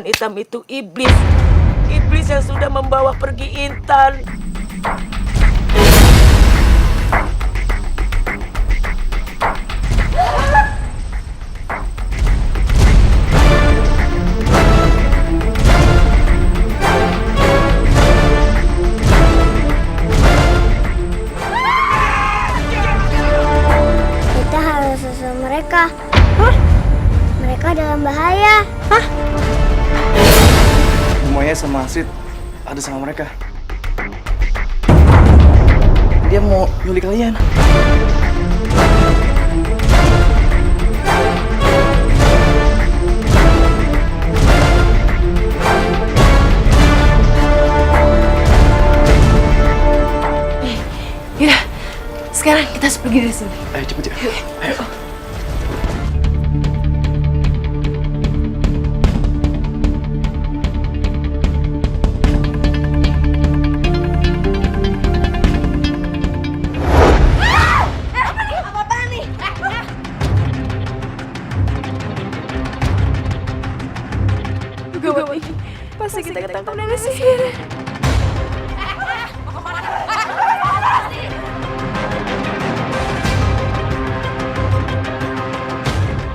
hitam itu iblis. Iblis yang sudah membawa pergi Intan. Kita harus susul mereka. Mereka dalam bahaya. Maya sama Astrid ada sama mereka. Dia mau nyulik kalian. Yaudah, sekarang kita harus pergi dari sini. Ayo cepet ya. Ayo. Gawat, pasti kita ketangkap nenek sihir.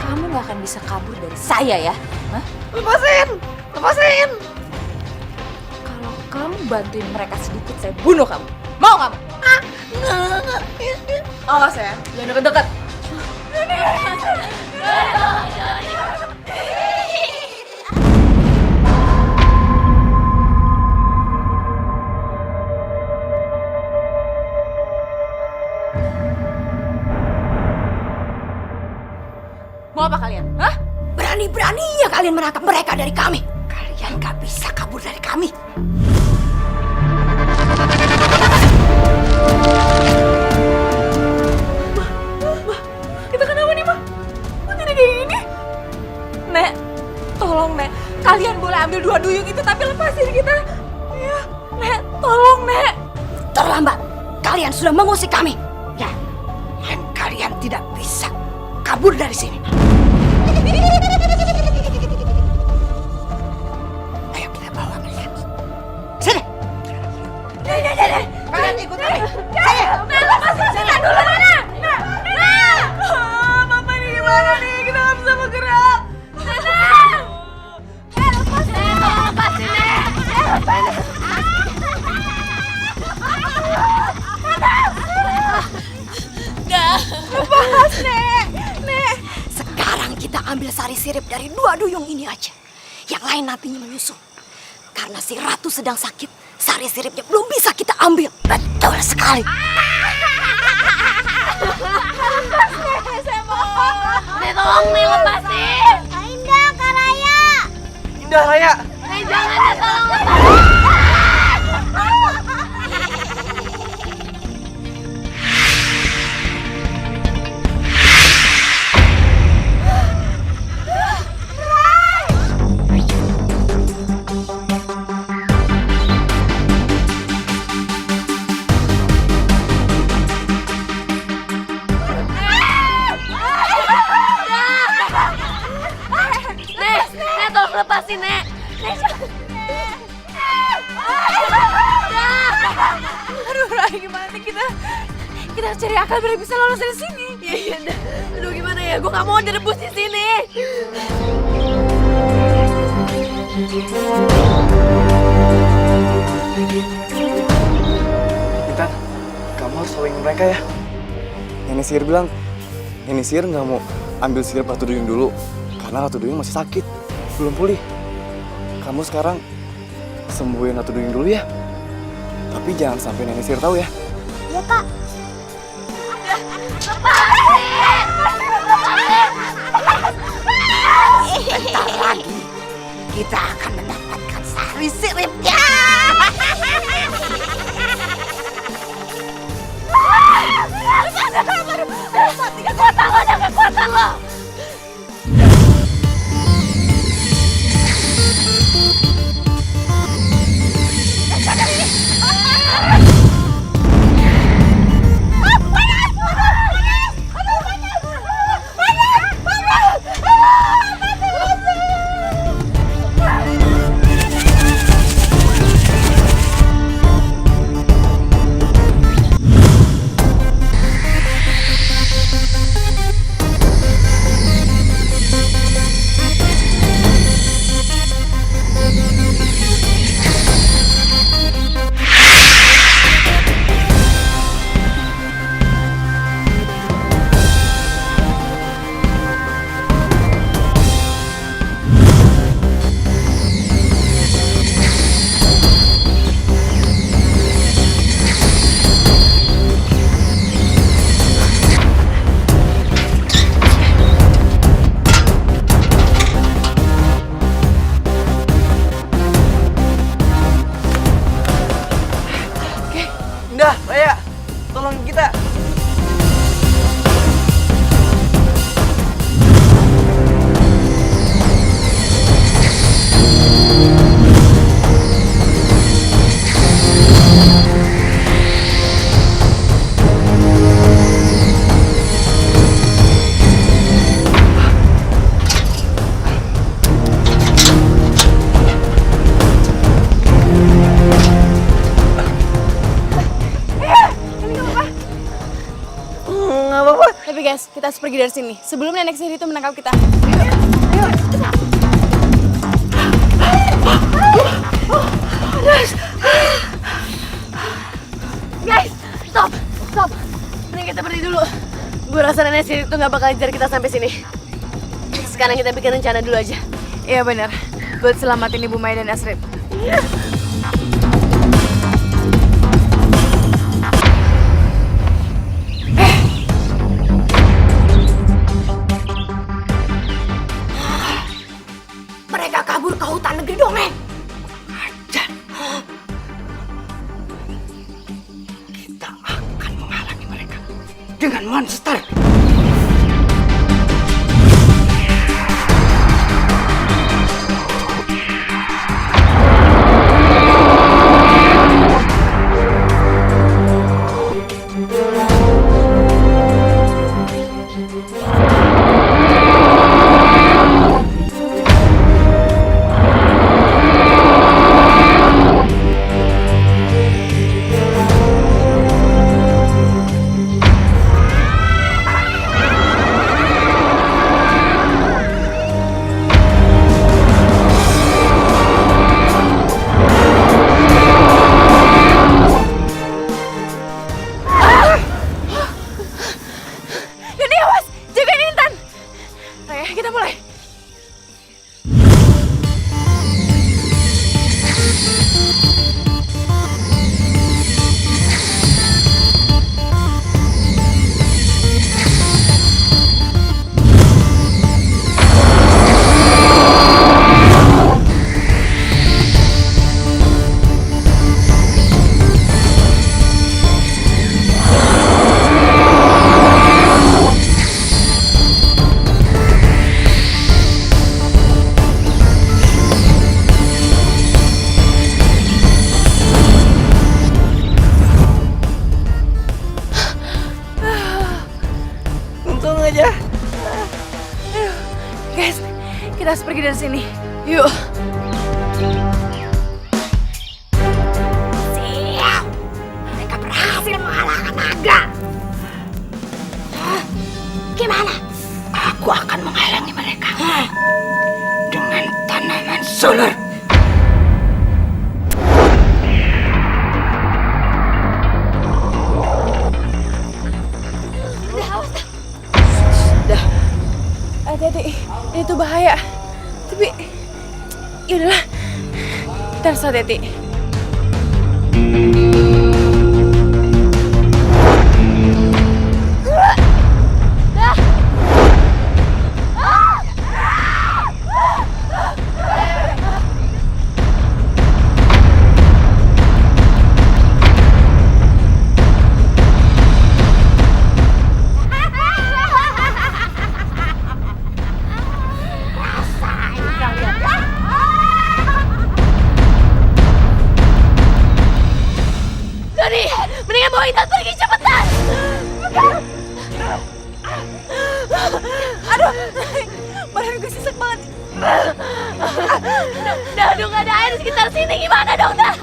Kamu gak akan bisa kabur dari saya ya? Hah? Lepasin! Lepasin! Kalau kamu bantuin mereka sedikit, saya bunuh kamu. Mau kamu? Awas ya, jangan deket-deket. Mau apa kalian? Hah? Berani-beraninya kalian menangkap mereka dari kami. Kalian gak bisa kabur dari kami. Kita kenapa nih, Ma? Kok jadi kayak gini? Nek, tolong, Nek. Kalian boleh ambil 2 duyung itu, tapi lepasin kita. Ya, Nek, tolong, Nek. Terlambat. Kalian sudah mengusik kami. Ya, dan kalian tidak bisa kabur dari sini. Ayo kita bawa mereka. Sini. Kalian ikut kami. Nek, lepasin kita dulu, Nek. Nek. Mama nih gimana nih? Kita nggak bisa bergerak. Nek. Lepasin. Lepasin, Nek. Lepasin. Lepas, Nek. Nek. Sekarang kita ambil sari sirip dari 2 duyung ini aja. Yang lain nantinya menyusul. Karena si Ratu sedang sakit, sari siripnya belum bisa kita ambil. Betul sekali. Saya mohon. Nek, tolong, Nek, lepasin. Kak Indah, Kak Raya. Indah, Raya. Nek, jangan, Nek, tolong lepasin. Nek, tolong lepasin, Nek. Nek, jangan. Aduh, Rai, gimana nih kita harus cari akal biar bisa lolos dari sini. Iya, aduh gimana ya, gue gak mau direbus di sini. Intan, kamu harus tolongin mereka ya. Nenek sihir bilang, Nenek sihir nggak mau ambil sirip Ratu Duyung dulu karena Ratu Duyung masih sakit, belum pulih. Kamu sekarang sembuhin Ratu Duyung dulu ya. Tapi jangan sampai Nenek sihir tahu ya. Ya, Kak. Bentar lagi kita akan mendapatkan sari siripnya. Kekuatan lo, jangan kekuatan lo. Guys, kita harus pergi dari sini sebelum nenek sihir itu menangkap kita. Guys, stop. Mending kita pergi dulu. Gue rasa nenek sihir itu nggak bakal ngejar kita sampai sini. Sekarang kita bikin rencana dulu aja. Iya benar, buat selamatin Ibu Maya dan Asrip. Mereka kabur ke hutan negeri Dongeng. Kita akan menghalangi mereka dengan monster. Doni, awas! Jagain Intan! Raya, kita mulai. Untung aja. Guys, kita harus pergi dari sini. Yuk. Siap. Mereka berhasil mengalahkan naga. Gimana? Aku akan menghalangi mereka dengan tanaman sulur. Hati-hati, ini tuh bahaya. Tapi, yaudahlah. Kita harus hati-hati. Doni, mendingan bawa Intan pergi cepetan. Aduh, badan gue sesek banget. Aduh, nggak ada air di sekitar sini. Gimana dong, dah?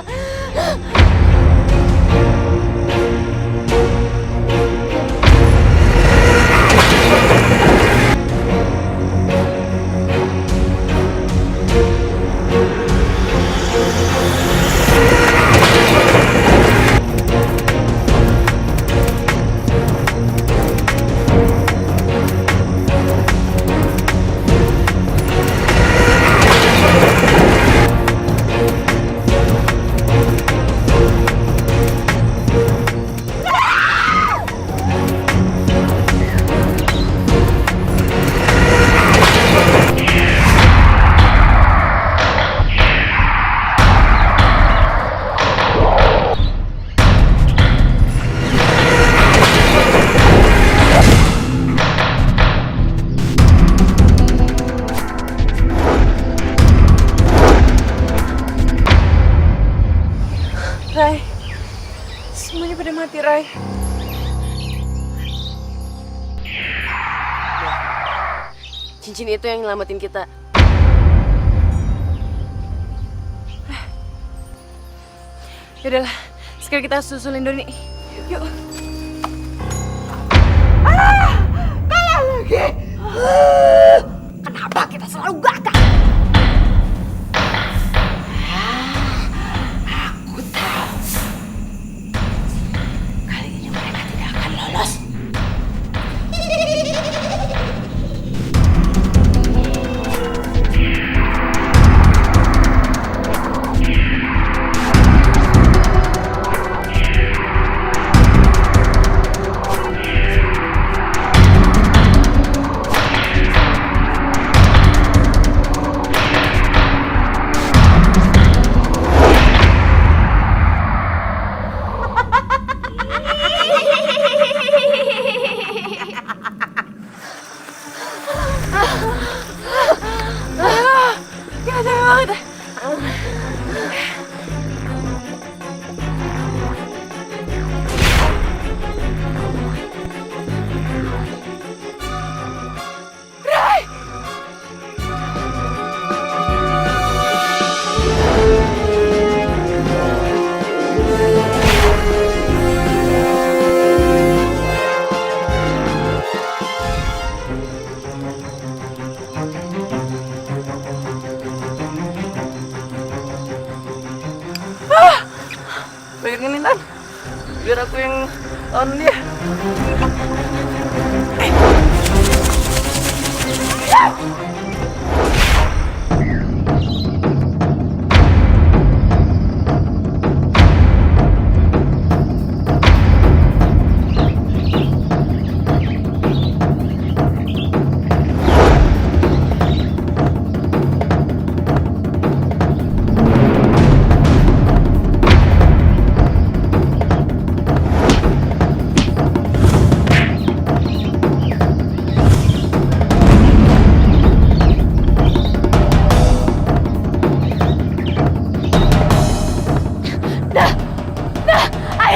Rai, semuanya pada mati, Rai. Cincin itu yang nyelamatin kita. Yaudahlah, sekarang kita susulin Doni. Yuk. Kenapa kita selalu gagal? Aku tahu. Kali ini mereka tidak akan lolos. Pegang ini Tan, biar aku yang on dia.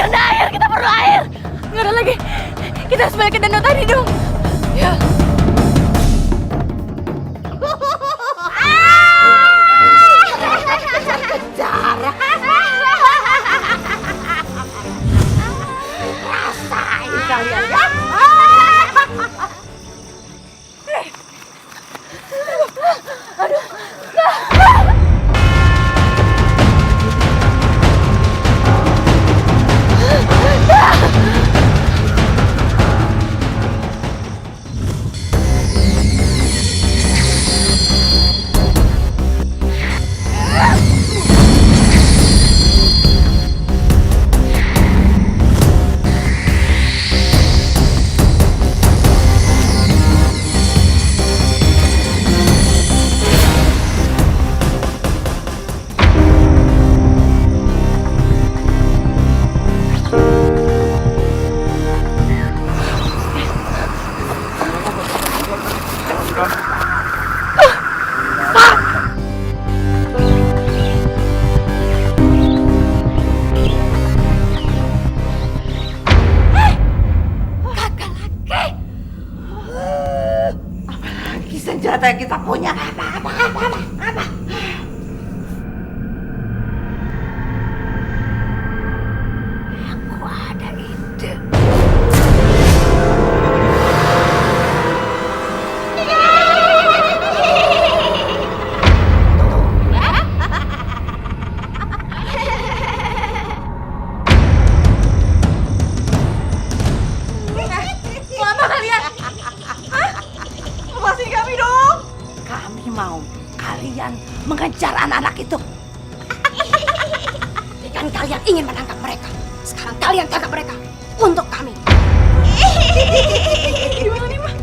Air, kita perlu air. Nggak ada lagi. Kita harus balik ke danau tadi dong. Ya. Rasain kalian ya. Senjata yang kita punya apa? Aku ada ide. Mau apa kalian? Hah? Lepasin kami dong. Kami mau kalian mengejar anak-anak itu. Jika kalian ingin menangkap mereka, sekarang kalian tangkap mereka untuk kami. Gimana nih, Mah?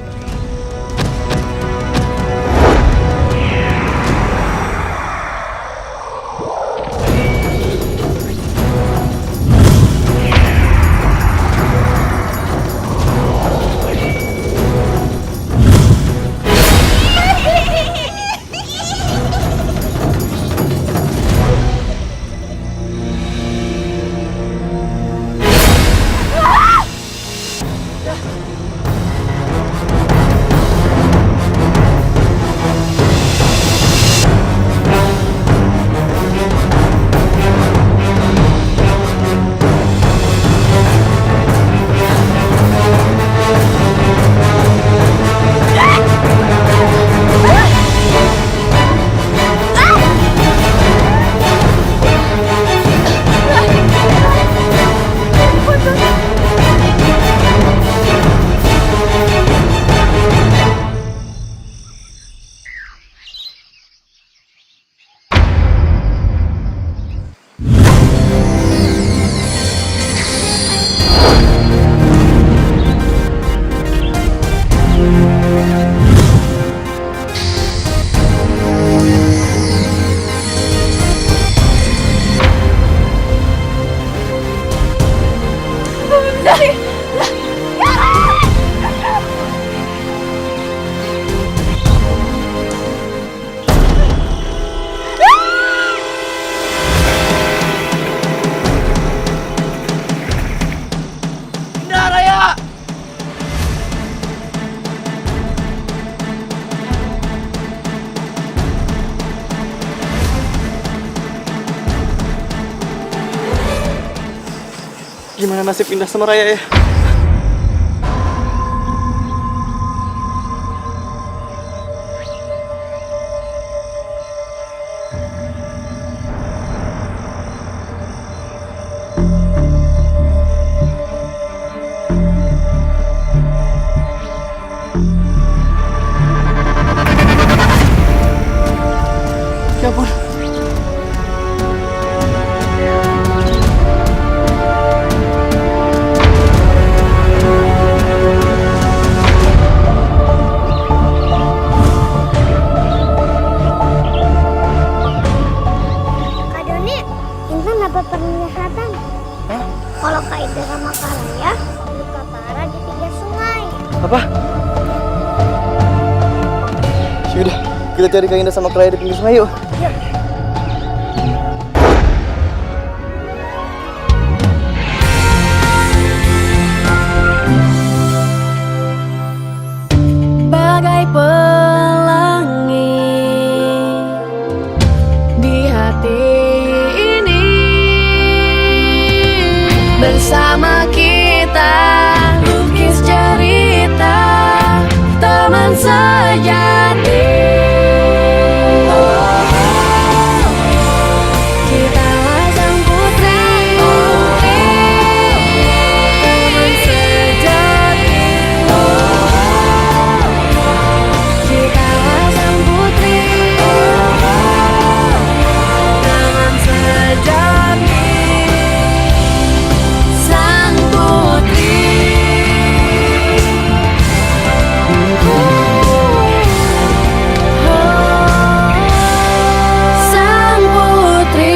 Gimana nasib Indah sama Raya ya? Ya ampun. Kak Doni, Intan dapat peringatan. Kalau Kak Ida sama Kak Raya luka parah di 3 sungai. Apa? Yaudah, kita cari Kak Indah sama Kak Raya di pinggir sungai yuk. Bagai pelangi di hati ini, bersama kita lukis cerita teman sejati. Kita sang putri teman sejati. Kita sang putri teman sejati. Sang putri. Sang putri.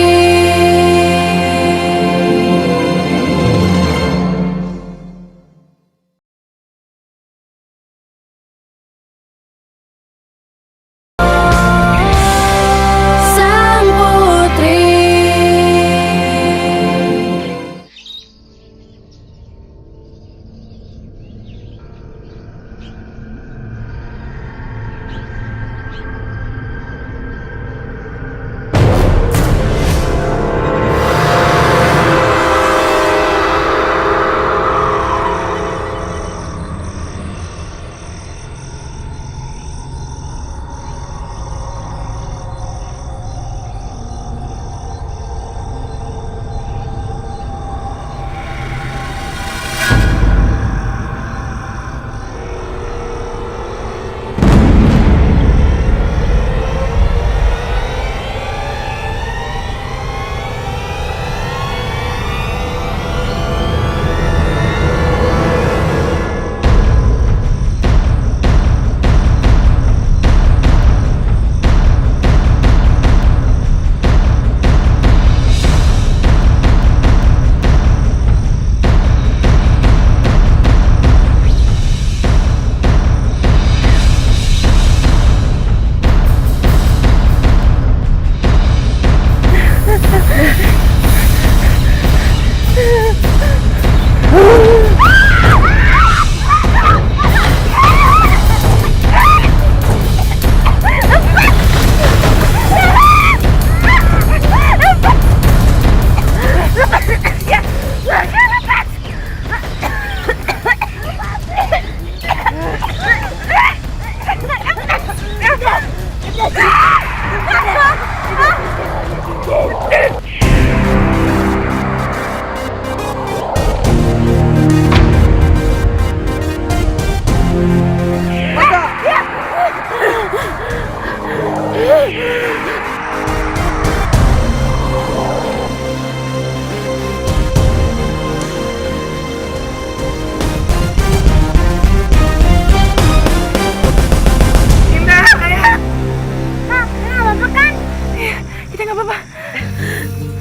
Sang putri.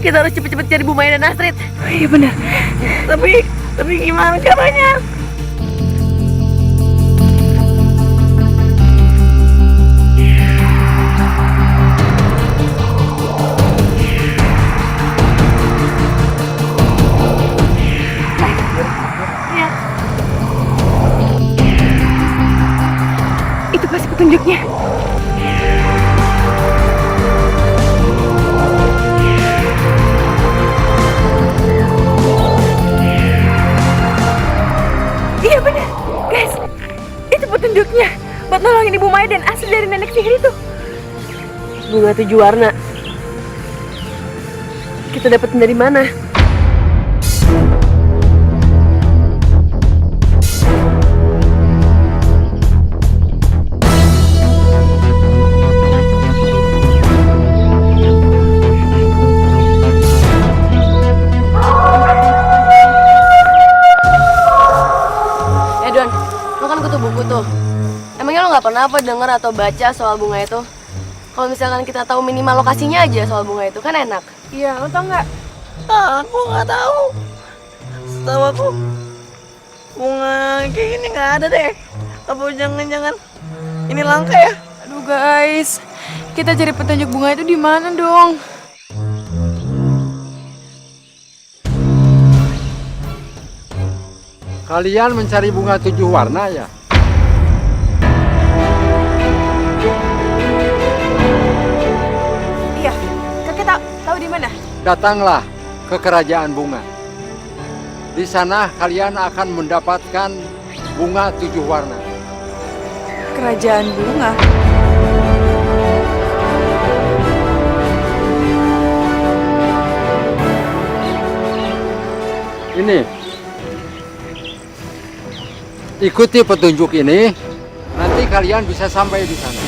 Kita harus cepet-cepet cari Bu Maya dan Astrid. Oh, iya benar. Tapi gimana caranya? Ya. Itu pasti petunjuknya. bunga 7 warna. Kita dapetin dari mana? Don, lo kan kutu buku tuh. Emangnya lo nggak pernah apa denger atau baca soal bunga itu? Kalau misalkan kita tahu minimal lokasinya aja soal bunga itu kan enak. Iya, lo tau nggak? Aku nggak tahu. Setahu aku bunga kayak gini nggak ada deh. Apa jangan-jangan ini langka ya? Aduh guys, kita cari petunjuk bunga itu di mana dong? Kalian mencari bunga 7 warna ya? Iya, kakek tahu di mana? Datanglah ke kerajaan bunga. Di sana kalian akan mendapatkan bunga 7 warna. Kerajaan bunga. Ini. Ikuti petunjuk ini, nanti kalian bisa sampai di sana.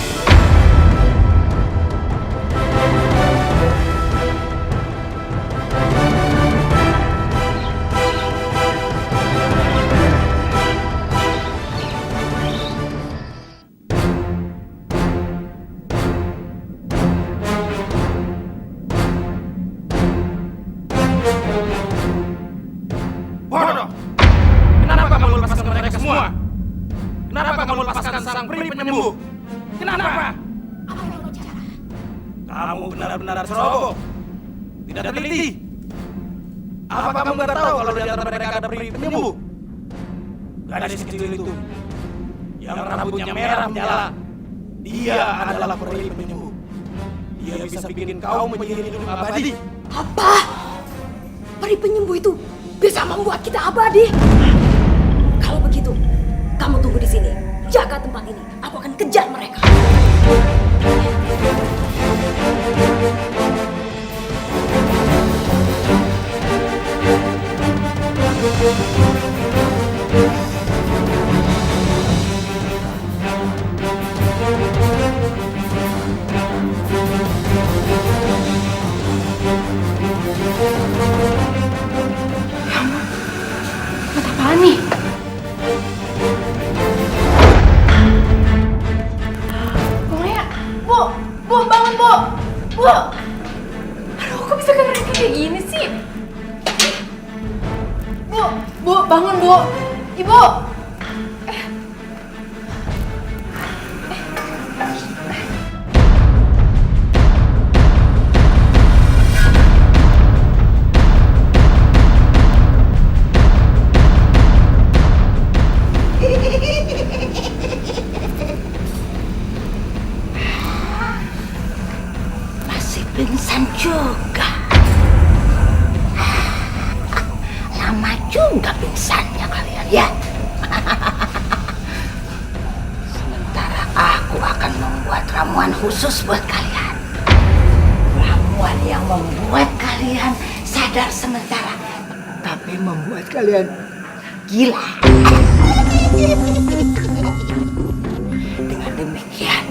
Bodoh! Kenapa kamu lepaskan mereka semua? Kenapa kamu lepaskan sang peri penyembuh? Kenapa? Kamu benar-benar ceroboh. Tidak teliti. Apa kamu nggak tahu kalau di antara mereka ada peri penyembuh? Gadis kecil itu yang rambutnya merah menyala. Dia adalah peri penyembuh. Dia bisa bikin kau menjadi hidup abadi. Apa? Peri penyembuh itu bisa membuat kita abadi. Kalau begitu, kamu tunggu di sini. Jaga tempat ini. Aku akan kejar mereka. Apaan nih? Bunga, Bu, bangun, Bu. Aduh, kok bisa kayak gini sih? Bu, bangun, Bu. Ibu. Pingsan juga. Lama juga pingsannya kalian ya. Sementara aku akan membuat ramuan khusus buat kalian. Ramuan yang membuat kalian sadar sementara, tapi membuat kalian gila. Dengan demikian,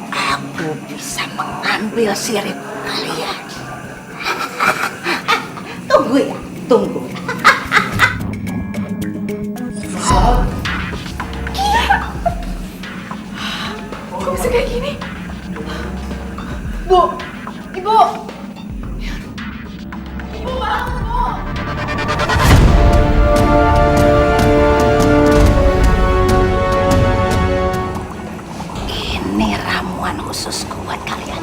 aku bisa mengambil sirip kalian. Tunggu ya, tunggu. Kok bisa kayak gini? Bu, Ibu. Ibu, bangun, Bu. Ini ramuan khususku buat kalian.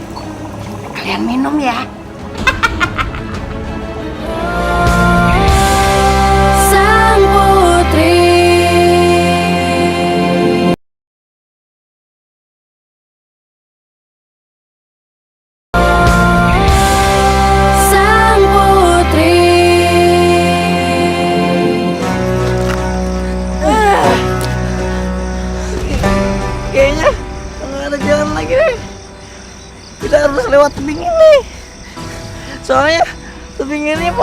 Kalian minum ya.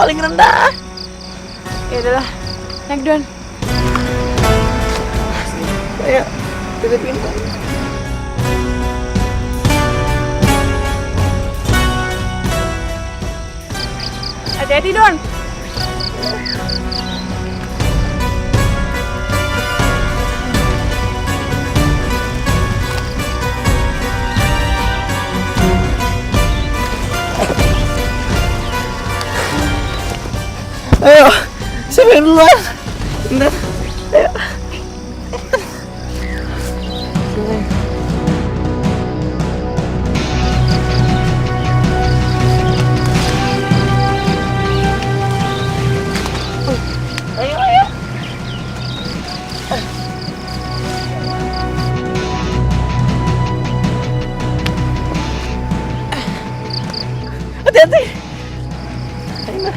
paling rendah. Ya udahlah, naik Don. Ayo, titipin. Hati-hati Don. Ayo, siapa yang duluan? Bentar, ayo. Ayo, ayo. Hati-hati. Ayo.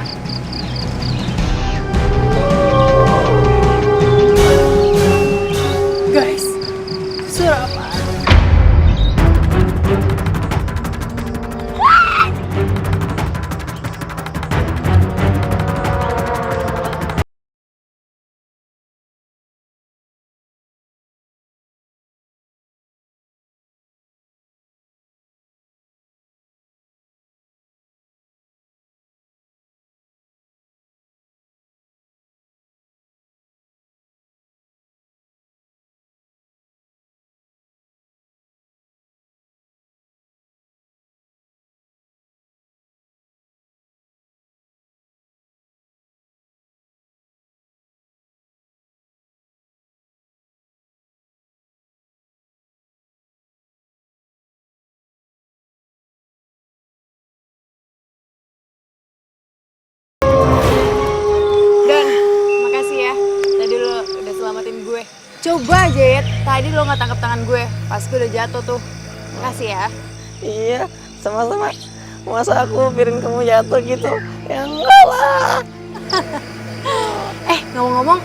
Guys, suara apa? Don, makasih ya. Tadi lo udah selamatin gue. Coba aja ya, tadi lo nggak tangkap tangan gue pas gue udah jatuh tuh. Makasih ya. Iya, sama-sama. Masa aku biarin kamu jatuh gitu? Ya enggak lah. Ngomong-ngomong,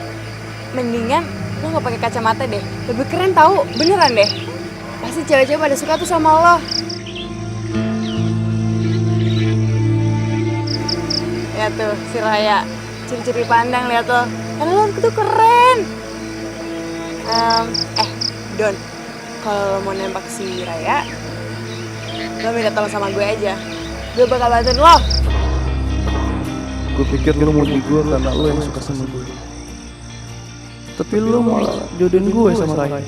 mendingan lo nggak pakai kacamata deh. Lebih keren tahu, beneran deh. Pasti cewek-cewek pada suka tuh sama lo. Ya tuh, si Raya. Ciri-ciri pandang lihat lo. Karena lo tuh keren. Don, kalau lo mau nembak si Raya, lo minta tolong sama gue aja. Gue bakal bantuin lo. Gue pikir lu mau di gue karena lu yang suka sama gue. Tapi lu malah jodohin gue sama Raya.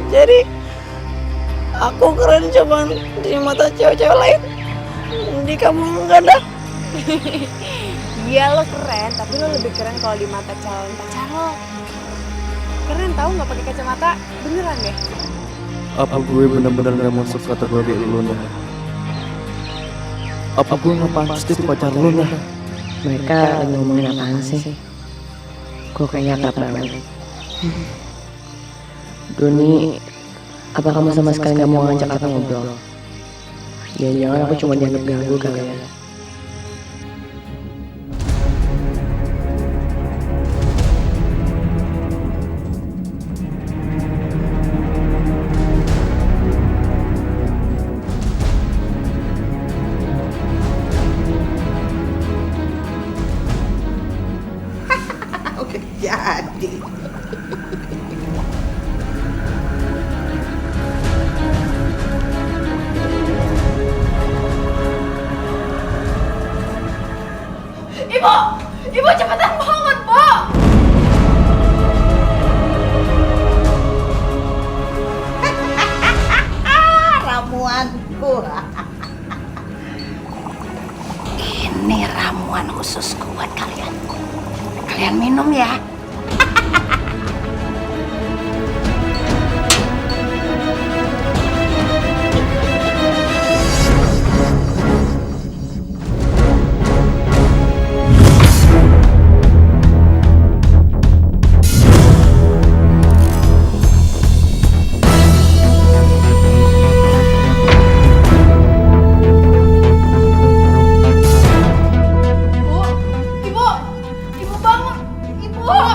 Jadi aku keren cuman di mata cewek-cewek lain. Di kamu enggak dah. Iya lo keren, tapi lo lebih keren kalau di mata calon pacar lo. Keren tahu nggak pakai kacamata, beneran deh. Apa gue benar-benar gak masuk kategori lu nah? Apa gue gak pantas jadi pacar lu nah? Mereka lagi ngomongin apaan sih? Gue kayaknya akrab banget. Doni, apa kamu sama sekali gak mau ngajak aku ngobrol? Jangan-jangan aku cuma dianggap ganggu kali ya. Jadi Ibu cepetan bangun, Bu. ramuanku. Ini ramuan khususku buat kalian. Kalian minum ya. Ibu bangun, Ibu.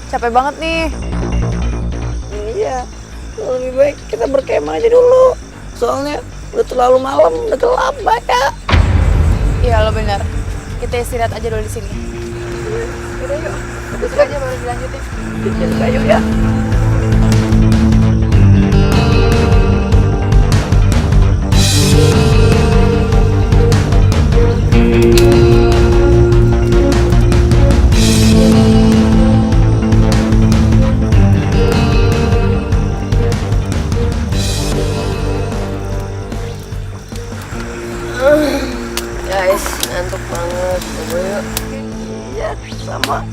Capek banget nih. Iya, lebih baik kita berkemah aja dulu. Soalnya udah terlalu malam, udah gelap banyak. Iya lo bener. Kita istirahat aja dulu di sini. Udah yuk. Besok aja baru dilanjutin. Ayo ya. Guys, ngantuk banget. Bobo yuk. Iya, sama.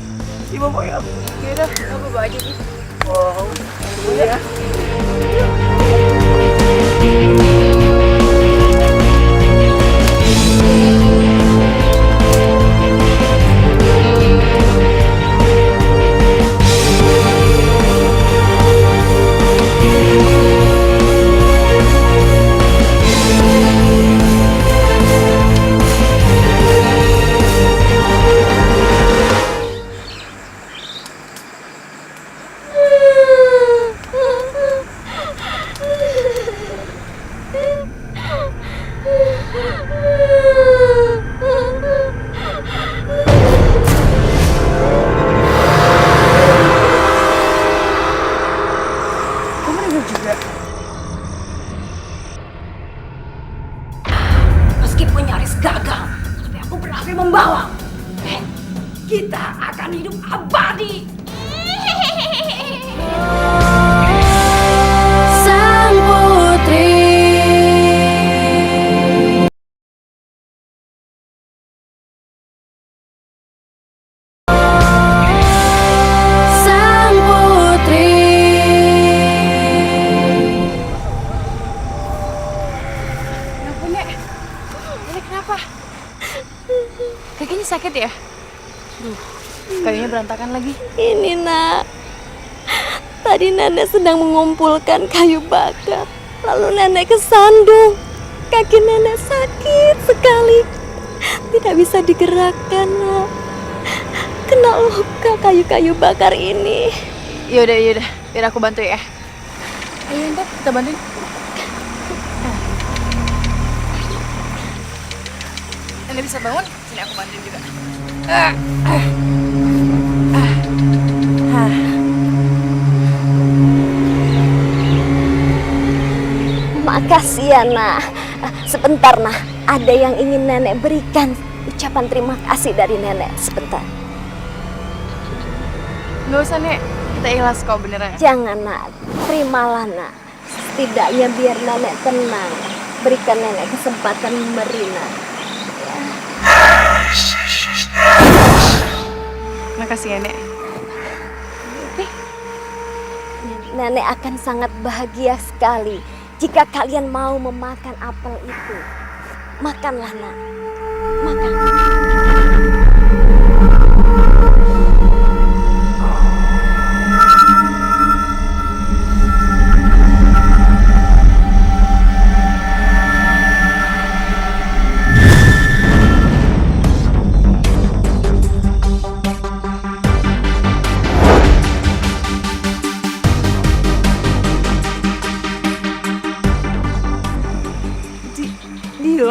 Ibu mau ya. Yaudah, lo bawa aja sih. Oh, iya. Meskipun nyaris gagal, tapi aku berhasil membawa. Kita akan hidup abadi. Sang putri. Sang putri. Ini kenapa? Kakinya sakit ya? Duh, kayaknya berantakan lagi. Ini nak, tadi nenek sedang mengumpulkan kayu bakar. Lalu nenek kesandung. Kaki nenek sakit sekali. Tidak bisa digerakkan, nak. Kena luka kayu-kayu bakar ini. Yaudah, biar aku bantu ya. Ayo ntar kita bantuin. Nenek bisa bangun, sini aku bantuin juga. Makasih ya, nak. Sebentar, nah. Ada yang ingin nenek berikan. Ucapan terima kasih dari nenek. Sebentar. Nggak usah, Nek. Kita ikhlas kok beneran. Jangan, nak. Terimalah, nak. Setidaknya biar nenek tenang. Berikan nenek kesempatan memerina. Makasih ya, Nek. Nenek akan sangat bahagia sekali jika kalian mau memakan apel itu. Makanlah, nak. Makan.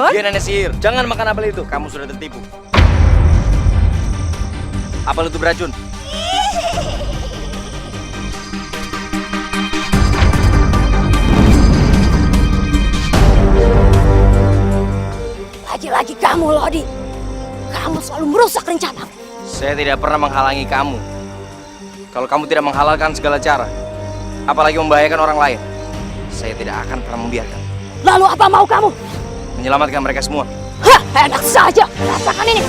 Dia nenek sihir. Jangan makan apel itu. Kamu sudah tertipu. Apel itu beracun. Lagi-lagi kamu, Lodi. Kamu selalu merusak rencana. Saya tidak pernah menghalangi kamu. Kalau kamu tidak menghalalkan segala cara, apalagi membahayakan orang lain, saya tidak akan pernah membiarkan. Lalu apa mau kamu? Menyelamatkan mereka semua. Hah, enak saja. Rasakan ini.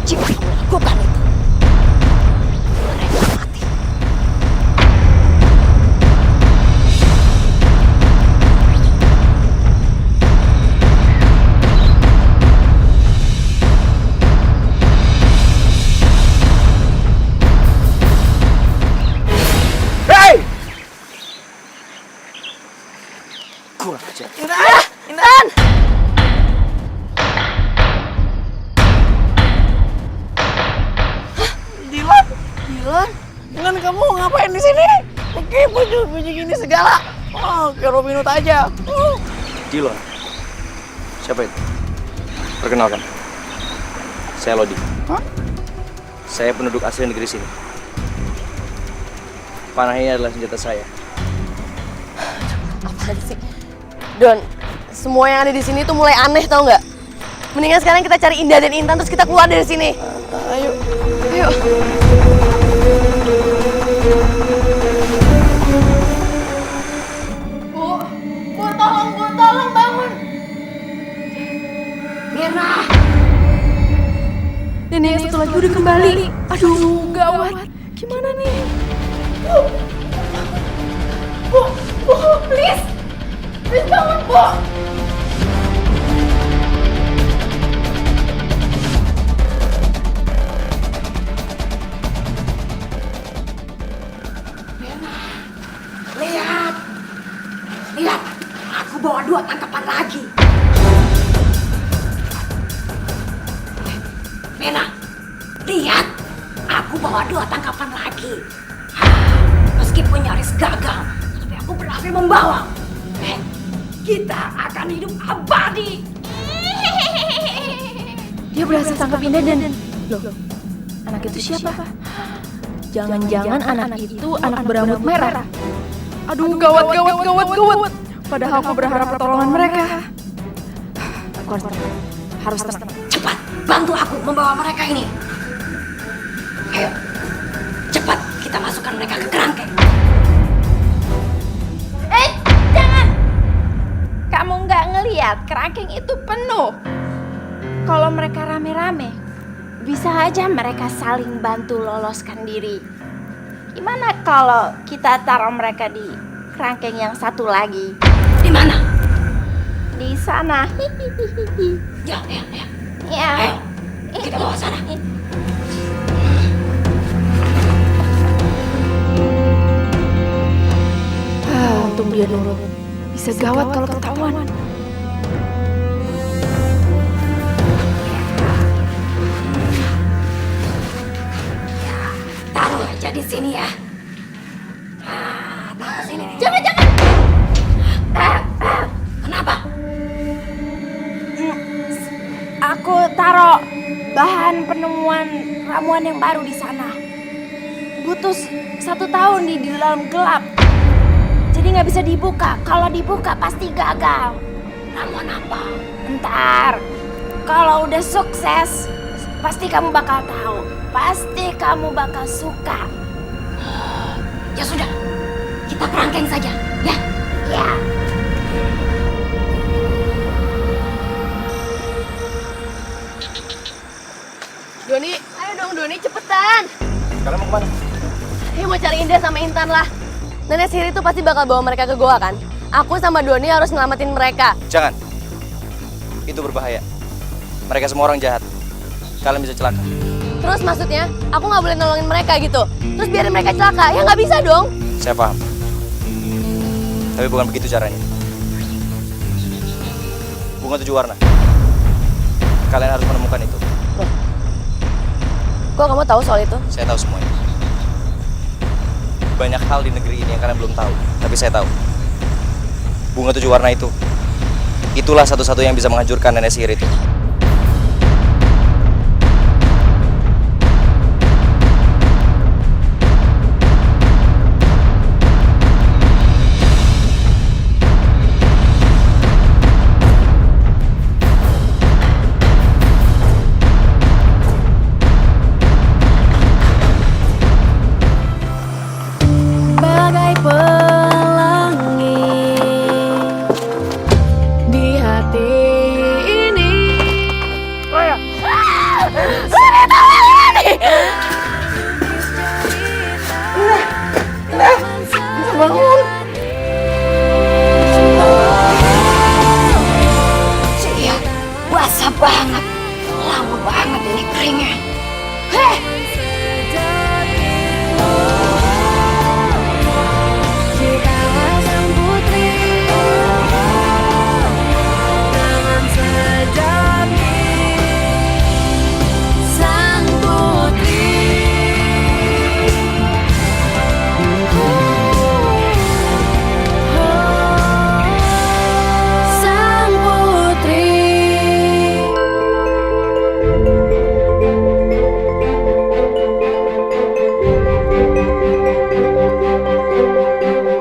Jika kamu lakukan itu, mereka mati. Intan! Kamu ngapain di sini? Pakai baju gini segala. Oh, kayak Robin Hood aja. Jilon. Siapa itu? Perkenalkan. Saya Lodi. Hah? Saya penduduk asli negeri sini. Panah ini adalah senjata saya. Apaan sih? Don, semua yang ada di sini tuh mulai aneh tau nggak? Mendingan sekarang kita cari Indah dan Intan terus kita keluar dari sini. Ayo. Ayo. Bu, tolong bangun. Merah. Nenek yang satu lagi udah kembali. Aduh, gawat. Gimana nih? Bu, please bangun, Bu. Lihat, aku bawa 2 tangkapan lagi. Mena, lihat, aku bawa 2 tangkapan lagi. Meskipun nyaris gagal, tapi aku berhasil membawa. Kita akan hidup abadi. Dia berhasil tangkap Indah dan... Loh, anak itu siapa? Jangan-jangan anak itu anak berambut merah. Aduh, gawat. Padahal aku berharap pertolongan mereka. Aku harus tenang. Cepat, bantu aku membawa mereka ini. Ayo, cepat kita masukkan mereka ke kerangkeng. Jangan. Kamu nggak ngelihat kerangkeng itu penuh. Kalau mereka rame-rame, bisa aja mereka saling bantu loloskan diri. Gimana kalau kita taruh mereka di kerangkeng yang satu lagi? Di mana? Di sana. Ya. Ya. Ayo, kita bawa sana. Untung dia nurut. Bisa gawat kalau ketahuan. Taruh aja di sini ya. Taruh sini. Jangan. Kenapa? Aku taruh bahan penemuan ramuan yang baru di sana. Butuh 1 tahun di dalam gelap. Jadi nggak bisa dibuka. Kalau dibuka pasti gagal. Ramuan apa? Ntar, kalau udah sukses, pasti kamu bakal tahu. Pasti kamu bakal suka. Ya sudah, kita kerangkeng saja, ya. Ya. Doni, ayo dong Doni, cepetan. Kalian mau kemana? Ya mau cari Indah sama Intan lah. Nenek sihir itu pasti bakal bawa mereka ke goa kan? Aku sama Doni harus nyelamatin mereka. Jangan. Itu berbahaya. Mereka semua orang jahat. Kalian bisa celaka. Terus maksudnya, aku nggak boleh nolongin mereka gitu. Terus biarin mereka celaka, ya nggak bisa dong. Saya paham. Tapi bukan begitu caranya. Bunga 7 warna. Kalian harus menemukan itu. Kok kamu tahu soal itu? Saya tahu semuanya. Banyak hal di negeri ini yang kalian belum tahu, tapi saya tahu. Bunga 7 warna itu, itulah satu-satunya yang bisa menghancurkan nenek sihir itu.